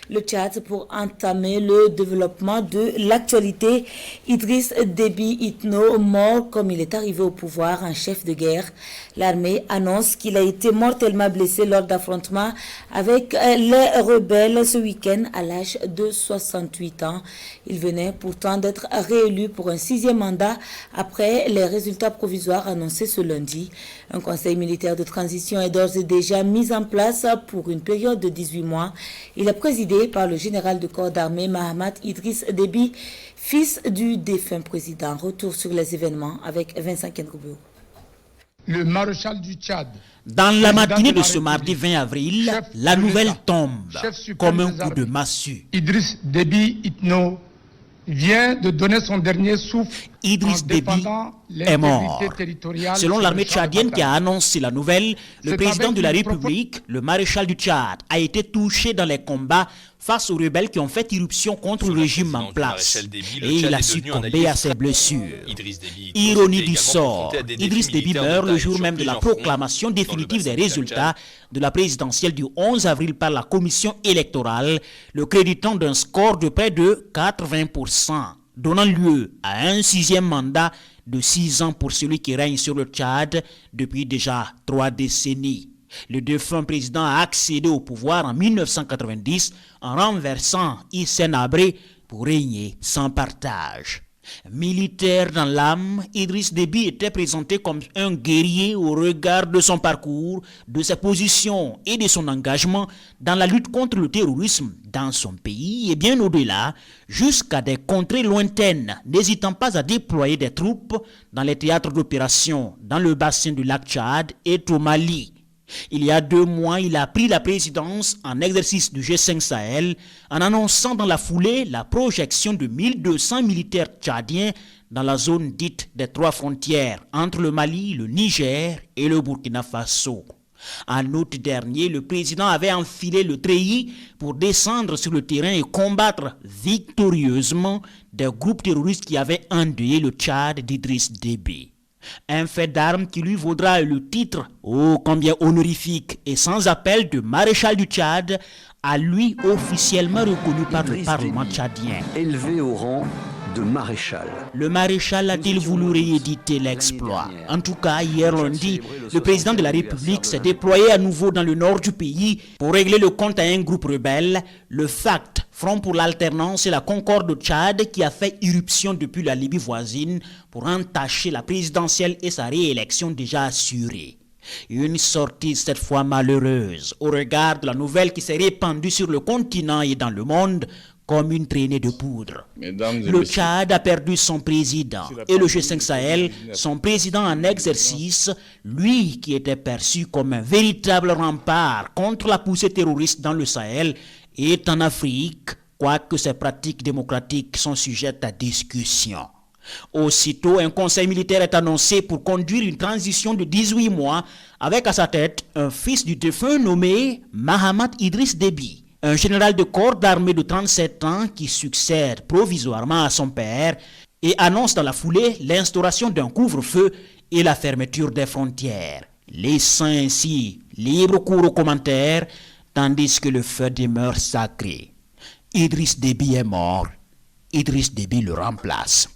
le Tchad pour entamer le développement de l'actualité. Idriss Déby Itno, mort comme il est arrivé au pouvoir en chef de guerre. L'armée annonce qu'il a été mortellement blessé lors d'affrontements avec les rebelles ce week-end à l'âge de 68 ans. Il venait pourtant d'être réélu pour un 6e mandat après les résultats provisoires annoncés ce lundi. Un conseil militaire de transition est d'ores et déjà mis en place pour une période de 18 mois. Il est présidé par le général de corps d'armée Mahamat Idriss Déby, fils du défunt président. Retour sur les événements avec Vincent Kengoubou. Le maréchal du Tchad. Dans la matinée de ce mardi 20 avril, la nouvelle tombe comme un coup de massue. Idriss Déby Itno vient de donner son dernier souffle. Idriss Déby est mort. Selon l'armée tchadienne qui a annoncé la nouvelle, le président de la République, le maréchal du Tchad, a été touché dans les combats face aux rebelles qui ont fait irruption contre le régime en place. Et il a succombé à ses blessures. Ironie du sort, Idriss Déby meurt le jour même de la proclamation définitive des résultats de la présidentielle du 11 avril par la commission électorale, le créditant d'un score de près de 80%. Donnant lieu à un 6e mandat de 6 ans pour celui qui règne sur le Tchad depuis déjà 3 décennies. Le défunt président a accédé au pouvoir en 1990 en renversant Hissène Habré pour régner sans partage. Militaire dans l'âme, Idriss Déby était présenté comme un guerrier au regard de son parcours, de ses positions et de son engagement dans la lutte contre le terrorisme dans son pays et bien au-delà, jusqu'à des contrées lointaines, n'hésitant pas à déployer des troupes dans les théâtres d'opération dans le bassin du lac Tchad et au Mali. Il y a 2 mois, il a pris la présidence en exercice du G5 Sahel en annonçant dans la foulée la projection de 1200 militaires tchadiens dans la zone dite des 3 frontières entre le Mali, le Niger et le Burkina Faso. En août dernier, le président avait enfilé le treillis pour descendre sur le terrain et combattre victorieusement des groupes terroristes qui avaient endeuillé le Tchad d'Idriss Déby. Un fait d'armes qui lui vaudra le titre, ô combien honorifique et sans appel, de maréchal du Tchad, à lui officiellement reconnu par le Parlement tchadien. Élevé au rang de maréchal. Le maréchal a-t-il voulu rééditer l'exploit? En tout cas, hier lundi, le président de la République s'est déployé à nouveau dans le nord du pays pour régler le compte à un groupe rebelle, le FACT, Front pour l'alternance et la concorde au Tchad, qui a fait irruption depuis la Libye voisine pour entacher la présidentielle et sa réélection déjà assurée. Une sortie cette fois malheureuse au regard de la nouvelle qui s'est répandue sur le continent et dans le monde comme une traînée de poudre. Le Tchad a perdu son président et le G5 Sahel, son président en exercice, lui qui était perçu comme un véritable rempart contre la poussée terroriste dans le Sahel, est en Afrique, quoique ses pratiques démocratiques sont sujettes à discussion. Aussitôt, un conseil militaire est annoncé pour conduire une transition de 18 mois avec à sa tête un fils du défunt nommé Mahamat Idriss Déby, un général de corps d'armée de 37 ans qui succède provisoirement à son père et annonce dans la foulée l'instauration d'un couvre-feu et la fermeture des frontières, laissant ainsi libre cours aux commentaires tandis que le feu demeure sacré. Idriss Déby est mort, Idriss Déby le remplace.